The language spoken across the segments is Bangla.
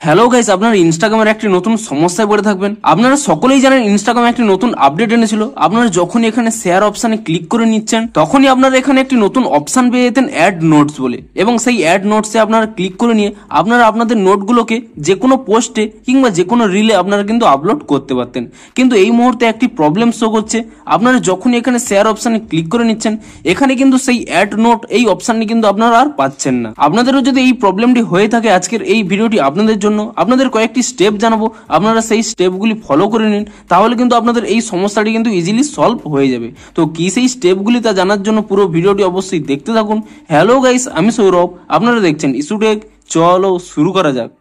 হ্যালো গাইস, আপনারা ইনস্টাগ্রামের একটি নতুন সমস্যায় পড়ে থাকবেন। আপনারা সকলেই জানেন ইনস্টাগ্রামে একটি নতুন আপডেট এনেছিল। আপনারা যখনই এখানে শেয়ার অপশনে ক্লিক করে নিচ্ছেন তখনই আপনারা এখানে একটি নতুন অপশন পেয়ে যেতেন অ্যাড নোটস বলে, এবং সেই অ্যাড নোটসে আপনারা ক্লিক করে নিয়ে আপনারা আপনাদের নোটগুলোকে যে কোনো পোস্টে কিংবা যে কোনো রিলে আপনারা কিন্তু আপলোড করতে পারতেন। কিন্তু এই মুহূর্তে একটি প্রবলেম শো করছে। আপনারা যখনই এখানে শেয়ার অপশনে ক্লিক করে নিচ্ছেন এখানে কিন্তু সেই অ্যাড নোট এই অপশনটি কিন্তু আপনারা আর পাচ্ছেন না। আপনাদেরও যদি এই প্রবলেমটি হয়ে থাকে, আজকের এই ভিডিওটি আপনাদের জন্য। আপনাদের কয়েকটি স্টেপ জানাবো, আপনারা সেই স্টেপগুলি ফলো করে নিন, তাহলে কিন্তু আপনাদের এই সমস্যাটি কিন্তু ইজিলি সলভ হয়ে যাবে। তো কি সেই স্টেপগুলি তা জানার জন্য পুরো ভিডিওটি অবশ্যই দেখতে থাকুন। হ্যালো গাইস, আমি সৌরভ, আপনারা দেখছেন ইস্যুটেক। চলো শুরু করা যাক।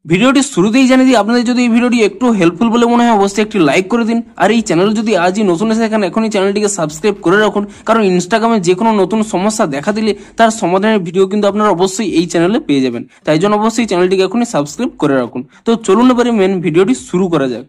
ভিডিওটি শুরুতেই জানিয়ে দিই, আপনাদের যদি এই ভিডিওটি একটু হেল্পফুল বলে মনে হয় অবশ্যই একটি লাইক করে দিন। আর এই চ্যানেল যদি আজই নতুন এসে থাকেন এখনই চ্যানেলটিকে সাবস্ক্রাইব করে রাখুন, কারণ ইনস্টাগ্রামে যে কোনো নতুন সমস্যা দেখা দিলে তার সমাধানের ভিডিও কিন্তু আপনারা অবশ্যই এই চ্যানেলে পেয়ে যাবেন। তাই জন্য অবশ্যই চ্যানেলটিকে এখনই সাবস্ক্রাইব করে রাখুন। তো চলুন এবারে মেন ভিডিওটি শুরু করা যাক।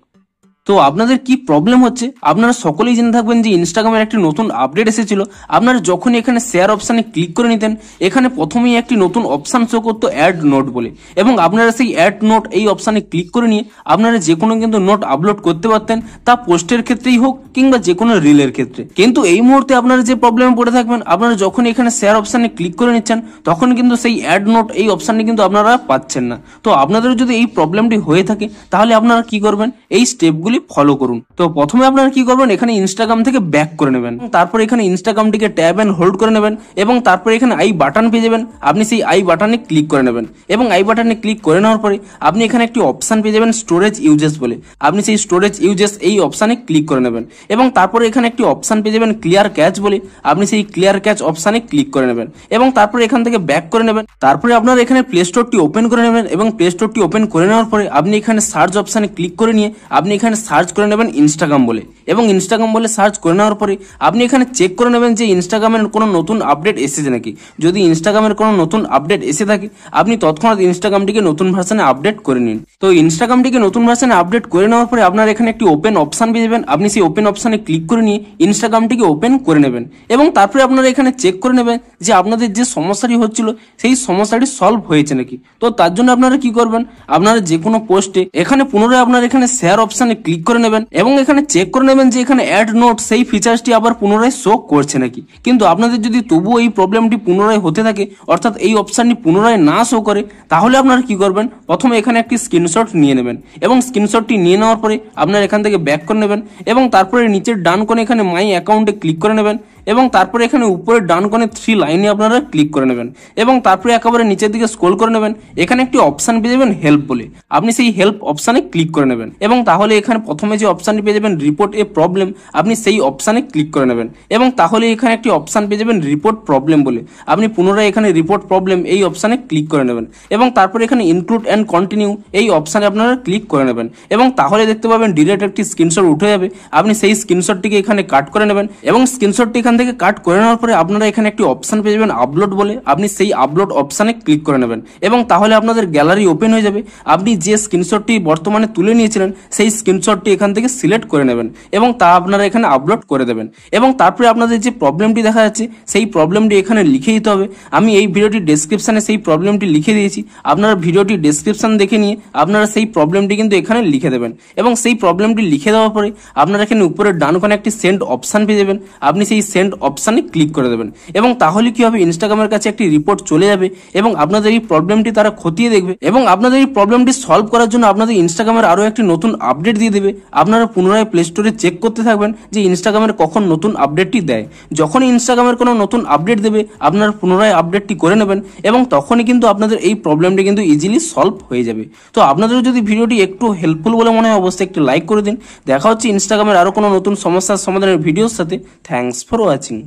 তো আপনাদের কি প্রবলেম হচ্ছে আপনারা সকলেই জেনে থাকবেন যে ইনস্টাগ্রামের একটি নতুন আপডেট এসেছিল। আপনারা যখনই এখানে শেয়ার অপশানে ক্লিক করে নিতেন এখানে প্রথমেই একটি নতুন অপশান শো করতো অ্যাড নোট বলে, এবং আপনারা সেই অ্যাড নোট এই অপশানে ক্লিক করে নিয়ে আপনারা যে কোনো কিন্তু নোট আপলোড করতে পারতেন, তা পোস্টের ক্ষেত্রেই হোক কিংবা যে কোনো রিলের ক্ষেত্রে। কিন্তু এই মুহূর্তে আপনারা যে প্রবলেমে পড়ে থাকবেন, আপনারা যখন এখানে শেয়ার অপশানে ক্লিক করে নিচ্ছেন তখন কিন্তু সেই অ্যাড নোট এই অপশানটি কিন্তু আপনারা পাচ্ছেন না। তো আপনাদের যদি এই প্রবলেমটি হয়ে থাকে তাহলে আপনারা কি করবেন, এই স্টেপগুলি ফলো করুন। তো প্রথমে আপনারা কি করবেন, এখানে ইনস্টাগ্রাম থেকে ব্যাক করে নেবেন, তারপর এখানে ইনস্টাগ্রামটিকে ট্যাব এন্ড হোল্ড করে নেবেন, এবং তারপর এখানে আই বাটন পেয়ে যাবেন। আপনি সেই আই বাটনে ক্লিক করে নেবেন, এবং আই বাটনে ক্লিক করে নেওয়ার পরে আপনি এখানে একটি অপশন পেয়ে যাবেন স্টোরেজ ইউজেস বলে। আপনি সেই স্টোরেজ ইউজেস এই অপশনে ক্লিক করে নেবেন, এবং তারপরে এখানে একটি অপশন পেয়ে যাবেন ক্লিয়ার ক্যাচ বলে। আপনি সেই ক্লিয়ার ক্যাচ অপশনে ক্লিক করে নেবেন, এবং তারপরে এখান থেকে ব্যাক করে নেবেন। তারপরে আপনারা এখানে প্লে স্টোরটি ওপেন করে নেবেন, এবং প্লে স্টোরটি ওপেন করে নেওয়ার পরে আপনি এখানে সার্চ অপশনে ক্লিক করে নিয়ে আপনি এখানে সার্চ করে নেবেন ইনস্টাগ্রাম বলে, এবং ইনস্টাগ্রাম বলে সার্চ করে নেওয়ার পরে আপনি এখানে চেক করে নেবেন যে ইনস্টাগ্রামের কোনো নতুন আপডেট এসেছে নাকি। যদি ইনস্টাগ্রামের কোনো নতুন আপডেট এসে থাকে আপনি তৎক্ষণাৎ ইনস্টাগ্রামটিকে নতুন ভার্সনে আপডেট করে নিন। তো ইনস্টাগ্রামটিকে নতুন ভার্সনে আপডেট করে নেওয়ার পরে আপনার এখানে একটি ওপেন অপশন পেয়ে যাবেন। আপনি সেই ওপেন অপশনে ক্লিক করে নিয়ে ইনস্টাগ্রামটিকে ওপেন করে নেবেন, এবং তারপরে আপনারা এখানে চেক করে নেবেন যে আপনাদের যে সমস্যাটি হচ্ছিল সেই সমস্যাটি সলভ হয়েছে নাকি। তো তার জন্য আপনারা কি করবেন, আপনারা যে কোনো পোস্টে এখানে পুনরায় আপনারা এখানে শেয়ার অপশনে ক্লিক করে নেবেন, এবং এখানে চেক করে নেবেন যে এখানে অ্যাড নোট সেই ফিচার্সটি আবার পুনরায় শো করছে নাকি। কিন্তু আপনাদের যদি তবুও এই প্রবলেমটি পুনরায় হতে থাকে, অর্থাৎ এই অপশনটি পুনরায় না শো করে, তাহলে আপনারা কি করবেন, প্রথমে এখানে একটি স্ক্রিনশট নিয়ে নেবেন, এবং স্ক্রিনশটটি নিয়ে নেওয়ার পরে আপনারা এখান থেকে ব্যাক করে নেবেন, এবং তারপরে নিচের ডান কোণে এখানে মাই অ্যাকাউন্টে ক্লিক করে নেবেন, এবং তারপরে এখানে উপরের ডান কোণে 3 লাইনে আপনারা ক্লিক করে নেবেন, এবং তারপরে একেবারে নিচের দিকে স্ক্রল করে নেবেন। এখানে একটি অপশন পেয়ে যাবেন হেল্প বলে। আপনি সেই হেল্প অপশনে ক্লিক করে নেবেন, এবং তাহলে এখানে প্রথমে যে অপশনটি পেয়ে যাবেন রিপোর্ট এ প্রবলেম, আপনি সেই অপশনে ক্লিক করে নেবেন, এবং তাহলে এখানে একটি অপশন পেয়ে যাবেন রিপোর্ট প্রবলেম বলে। আপনি পুনরায় এখানে রিপোর্ট প্রবলেম এই অপশনে ক্লিক করে নেবেন, এবং তারপরে এখানে ইনক্লুড অ্যান্ড কন্টিনিউ এই অপশনে আপনারা ক্লিক করে নেবেন, এবং তাহলে দেখতে পাবেন ডিরেক্ট একটি স্ক্রিনশট উঠে যাবে। আপনি সেই স্ক্রিনশটটিকে এখানে কাট করে নেবেন, এবং স্ক্রিনশটটি এখান থেকে কাট করে নেওয়ার পরে আপনারা এখানে একটি অপশন পেয়ে যাবেন আপলোড বলে। আপনি সেই আপলোড অপশনে ক্লিক করে নেবেন, এবং তাহলে আপনাদের গ্যালারি ওপেন হয়ে যাবে। আপনি যে স্ক্রিনশটটি বর্তমানে তুলে নিয়েছিলেন সেই স্ক্রিনশটটি এখান থেকে সিলেক্ট করে নেবেন, এবং তা আপনারা এখানে আপলোড করে দেবেন, এবং তারপরে আপনাদের যে প্রবলেমটি দেখা যাচ্ছে সেই প্রবলেমটি এখানে লিখে দিতে হবে। আমি এই ভিডিওটির ডেসক্রিপশনে সেই প্রবলেমটি লিখে দিয়েছি, আপনারা ভিডিওটি ডেসক্রিপশন দেখে নিয়ে আপনারা সেই প্রবলেমটি কিন্তু এখানে লিখে দেবেন, এবং সেই প্রবলেমটি লিখে দেওয়ার পরে আপনারা এখানে উপরের ডান কোণে একটি সেন্ড অপশন পেয়ে যাবেন। আপনি সেই সেন্ড অপশনে ক্লিক করে দেবেন, এবং তাহলে কি হবে, ইনস্টাগ্রামের কাছে একটি রিপোর্ট চলে যাবে, এবং আপনাদের এই প্রবলেমটি তারা খতিয়ে দেখবে, এবং আপনাদের এই প্রবলেমটি সলভ করার জন্য আপনাদের ইনস্টাগ্রামের আরো একটি নতুন আপডেট দিয়ে দেবে। আপনারা পুনরায় প্লে স্টোরে চেক করতে থাকবেন যে ইনস্টাগ্রামের কখন নতুন আপডেটটি দেয়। যখনই ইনস্টাগ্রামের কোনো নতুন আপডেট দেবে আপনারা পুনরায় আপডেটটি করে নেবেন, এবং তখনই কিন্তু আপনাদের এই প্রবলেমটি কিন্তু ইজিলি সলভ হয়ে যাবে। তো আপনাদের যদি ভিডিওটি একটু হেল্পফুল বলে মনে হয় অবশ্যই একটি লাইক করে দিন। দেখা হচ্ছে ইনস্টাগ্রামের আরো কোনো নতুন সমস্যার সমাধানের ভিডিওর সাথে। Thanks for watching.